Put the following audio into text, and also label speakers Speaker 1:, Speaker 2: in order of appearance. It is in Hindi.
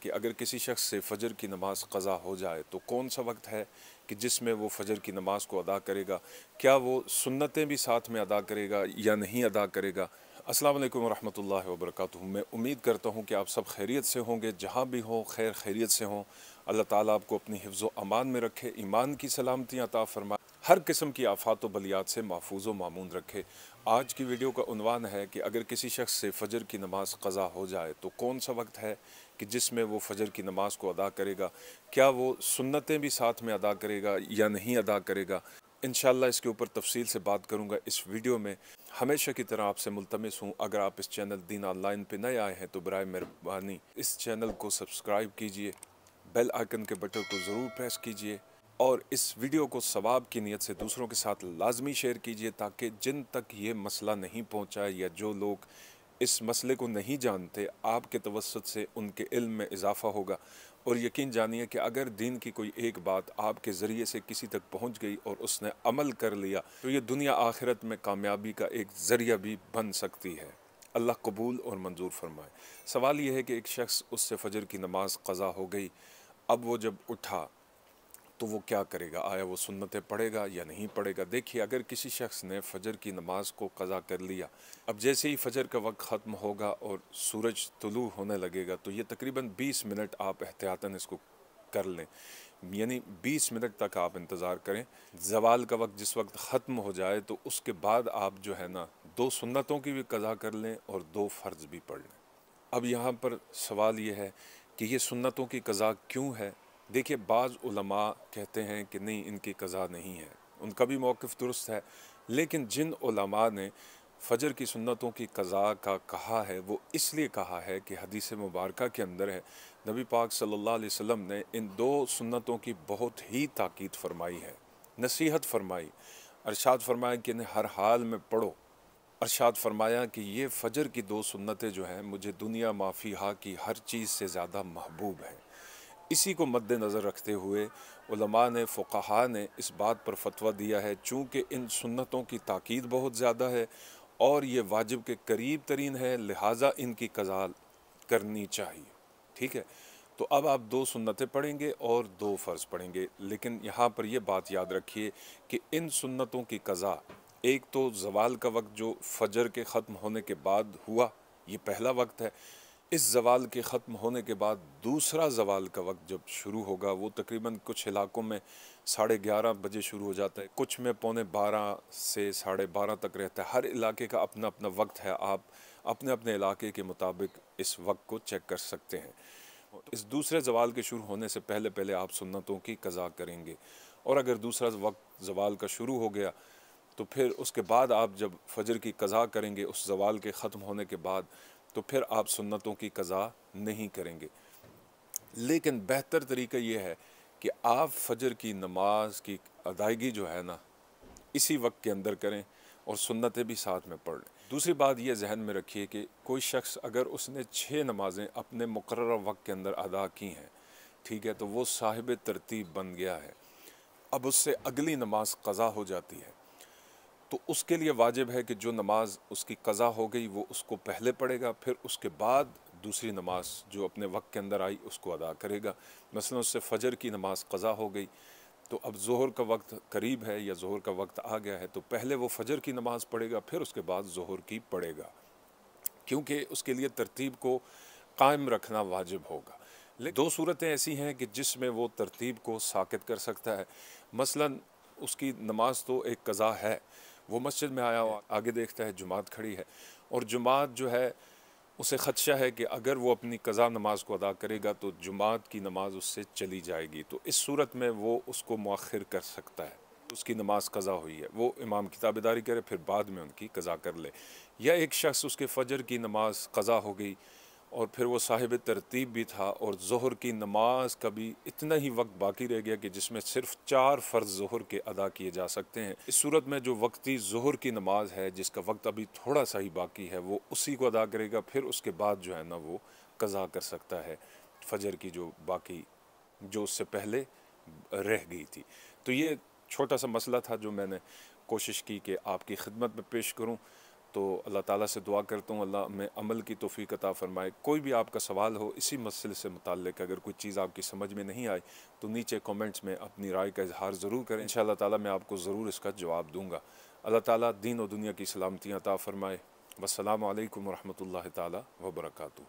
Speaker 1: कि अगर किसी शख्स से फ़जर की नमाज क़ज़ा हो जाए तो कौन सा वक्त है कि जिसमें वो फ़जर की नमाज़ को अदा करेगा। क्या वो सुन्नतें भी साथ में अदा करेगा या नहीं अदा करेगा। अस्सलाम वालेकुम रहमतुल्लाहि व बरकातुहू। मैं उम्मीद करता हूँ कि आप सब खैरियत से होंगे, जहाँ भी हों खैर खैरियत से हों। अल्लाह ताला आपको अपनी हिफ्ज़ व अमान में रखे, ईमान की सलामती अता फ़रमाए, हर किस्म की आफ़ात व बलियात से महफूज़ व मामून रखे। आज की वीडियो का उन्वान है कि अगर किसी शख्स से फ़जर की नमाज़ क़ज़ा हो जाए तो कौन सा वक्त है कि जिसमें वो फ़जर की नमाज़ को अदा करेगा। क्या वो सुन्नतें भी साथ में अदा करेगा या नहीं अदा करेगा। इंशाअल्लाह इसके ऊपर तफसील से बात करूँगा इस वीडियो में। हमेशा की तरह आपसे मुल्तमिस हूँ, अगर आप इस चैनल दीन ऑनलाइन पे नए आए हैं तो बराए मेहरबानी इस चैनल को सब्सक्राइब कीजिए, बेल आइकन के बटन को ज़रूर प्रेस कीजिए और इस वीडियो को सवाब की नीयत से दूसरों के साथ लाजमी शेयर कीजिए, ताकि जिन तक ये मसला नहीं पहुँचा या जो लोग इस मसले को नहीं जानते, आपके तवस्सुत से उनके इल्म में इजाफ़ा होगा। और यकीन जानिए कि अगर दीन की कोई एक बात आपके ज़रिए से किसी तक पहुँच गई और उसने अमल कर लिया तो ये दुनिया आखिरत में कामयाबी का एक ज़रिया भी बन सकती है। अल्लाह कबूल और मंजूर फरमाए। सवाल यह है कि एक शख्स, उससे फ़जर की नमाज़ क़ज़ा हो गई, अब वो जब उठा तो वो क्या करेगा। आया वो सुन्नतें पढ़ेगा या नहीं पढ़ेगा। देखिए, अगर किसी शख्स ने फ़जर की नमाज़ को क़ज़ा कर लिया, अब जैसे ही फ़जर का वक्त ख़त्म होगा और सूरज तुलू होने लगेगा तो ये तकरीबन 20 मिनट आप एहतियातन इसको कर लें, यानी 20 मिनट तक आप इंतज़ार करें। ज़वाल का वक्त जिस वक्त ख़त्म हो जाए तो उसके बाद आप जो है ना 2 सुन्नतों की भी क़ज़ा कर लें और 2 फ़र्ज़ भी पढ़ लें। अब यहाँ पर सवाल ये है कि ये सुन्नतों की क़ज़ा क्यों है। देखिए, बाज़ उलमा कहते हैं कि नहीं, इनकी क़ज़ा नहीं है, उनका भी मौक़िफ़ दुरुस्त है। लेकिन जिन उलमा ने फ़जर की सुन्नतों की क़ज़ा का कहा है वो इसलिए कहा है कि हदीस मुबारका के अंदर है, नबी पाक सल्लल्लाहु अलैहि वसल्लम ने इन 2 सुन्नतों की बहुत ही ताकीद फरमाई है, नसीहत फरमाई। अरशाद फरमाया कि इन्हें हर हाल में पढ़ो। अरशाद फरमाया कि ये फ़जर की 2 सुन्नतें जो हैं मुझे दुनिया माफ़ीहा की हर चीज़ से ज़्यादा महबूब हैं। इसी को मद्देनज़र रखते हुए उलमा ने, फ़ुक़हा ने इस बात पर फतवा दिया है, चूँकि इन सुन्नतों की ताकीद बहुत ज़्यादा है और ये वाजिब के करीब तरीन है, लिहाजा इनकी क़ज़ा करनी चाहिए। ठीक है, तो अब आप 2 सुन्नतें पढ़ेंगे और 2 फ़र्ज़ पढ़ेंगे। लेकिन यहाँ पर यह बात याद रखिए कि इन सुन्नतों की क़ज़ा, एक तो ज़वाल का वक्त जो फ़जर के ख़त्म होने के बाद हुआ, ये पहला वक्त है। इस ज़वाल के ख़त्म होने के बाद दूसरा ज़वाल का वक्त जब शुरू होगा, वो तकरीबन कुछ इलाकों में 11:30 बजे शुरू हो जाता है, कुछ में 11:45 से 12:30 तक रहता है। हर इलाके का अपना अपना वक्त है, आप अपने अपने इलाके के मुताबिक इस वक्त को चेक कर सकते हैं। इस दूसरे ज़वाल के शुरू होने से पहले पहले आप सुन्नतों की क़ज़ा करेंगे। और अगर दूसरा वक्त ज़वाल का शुरू हो गया तो फिर उसके बाद आप जब फ़जर की क़ज़ा करेंगे उस ज़वाल के ख़त्म होने के बाद, तो फिर आप सुन्नतों की क़ज़ा नहीं करेंगे। लेकिन बेहतर तरीका ये है कि आप फ़जर की नमाज की अदायगी जो है ना इसी वक्त के अंदर करें और सुन्नतें भी साथ में पढ़ लें। दूसरी बात ये जहन में रखिए कि कोई शख्स अगर उसने 6 नमाज़ें अपने मुकर्रर वक्त के अंदर अदा की हैं, ठीक है, तो वो साहिब तरतीब बन गया है। अब उससे अगली नमाज क़ज़ा हो जाती है तो उसके लिए वाजिब है कि जो नमाज उसकी क़ज़ा हो गई वो उसको पहले पढ़ेगा, फिर उसके बाद दूसरी नमाज जो अपने वक्त के अंदर आई उसको अदा करेगा। मसलन उससे फ़जर की नमाज क़ज़ा हो गई तो अब ज़ोहर का वक्त करीब है या ज़ोहर का वक्त आ गया है, तो पहले वो फ़जर की नमाज़ पढ़ेगा, फिर उसके बाद ज़ोहर की पढ़ेगा, क्योंकि उसके लिए तरतीब को कायम रखना वाजिब होगा। लेकिन 2 सूरतें ऐसी हैं कि जिसमें वो तरतीब को साकित कर सकता है। मसलन उसकी नमाज तो एक क़ज़ा है, वो मस्जिद में आया हुआ, आगे देखता है जुमात खड़ी है और जुमात जो है उसे ख़दशा है कि अगर वो अपनी क़ज़ा नमाज को अदा करेगा तो जुमात की नमाज उससे चली जाएगी। तो इस सूरत में वो उसको मुअख्खिर कर सकता है, उसकी नमाज क़ज़ा हुई है, वो इमाम की ताबेदारी करे, फिर बाद में उनकी क़ज़ा कर ले। या एक शख्स, उसके फ़जर की नमाज क़ज़ा हो गई और फिर वो साहिब तरतीब भी था और ज़ोहर की नमाज का भी इतना ही वक्त बाकी रह गया कि जिसमें सिर्फ 4 फ़र्ज़ ज़ोहर के अदा किए जा सकते हैं। इस सूरत में जो वक्ती ज़ोहर की नमाज है जिसका वक्त अभी थोड़ा सा ही बाकी है, वो उसी को अदा करेगा, फिर उसके बाद जो है ना वो क़ज़ा कर सकता है फ़जर की जो बाकी जो उससे पहले रह गई थी। तो ये छोटा सा मसला था जो मैंने कोशिश की कि आपकी खिदमत में पेश करूँ। तो अल्लाह ताला से दुआ करता हूँ अल्लाह में अमल की तौफीक अता फ़रमाए। कोई भी आपका सवाल हो इसी मसले से मुताल्लिक़, अगर कोई चीज़ आपकी समझ में नहीं आई तो नीचे कमेंट्स में अपनी राय का इजहार ज़रूर करें। इंशाअल्लाह ताला मैं आपको ज़रूर इसका जवाब दूँगा। अल्लाह ताला दीन और दुनिया की सलामतियाँ अता फ़रमाए। वस्सलामु अलैकुम वरहमतुल्लाहि ताला व बरकातुहू।